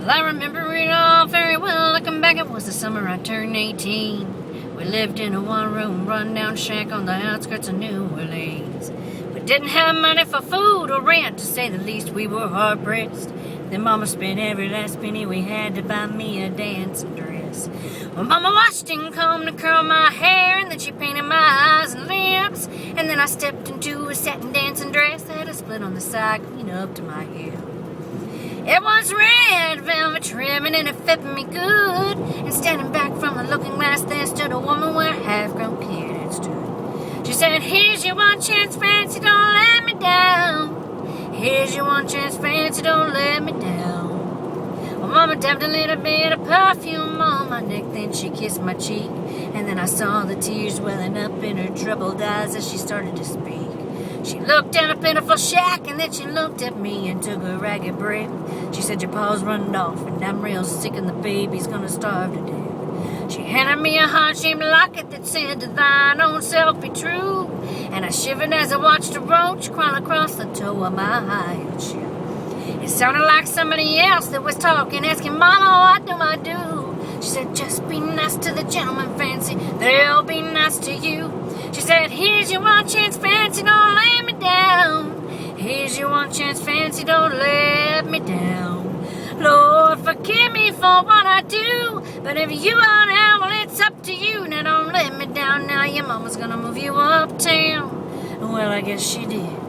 Well, I remember it all very well. Looking back, it was the summer I turned 18. We lived in a one-room rundown shack on the outskirts of New Orleans. We didn't have money for food or rent, to say the least. We were hard-pressed. Then Mama spent every last penny we had to buy me a dancing dress. Well, Mama washed and combed and curled my hair, and then she painted my eyes and lips. And then I stepped into a satin dancing dress that had a split on the side, clean up to my hip. It was red velvet trimming and it fit me good. And standing back from the looking glass, there stood a woman with a half-grown kid had stood. She said, "Here's your one chance, fancy, don't let me down. Here's your one chance, fancy, don't let me down." Well, Mama dabbed a little bit of perfume on my neck, then she kissed my cheek. And then I saw the tears welling up in her troubled eyes as she started to speak. She looked at a pitiful shack, and then she looked at me and took a ragged breath. She said, "Your pa's running off, and I'm real sick, and the baby's gonna starve to death." She handed me a heart-shaped locket that said, "To thine own self be true." And I shivered as I watched a roach crawl across the toe of my high-heeled shoe. It sounded like somebody else that was talking, asking, "Mama, what do I do?" She said, "Just be nice to the gentleman, fancy. They'll be nice to you." She said, "Here's your one chance, fancy, don't let me down. Here's your one chance, fancy, don't let me down. Lord, forgive me for what I do, but if you want out, well, it's up to you. Now don't let me down. Now your mama's gonna move you uptown." Well, I guess she did.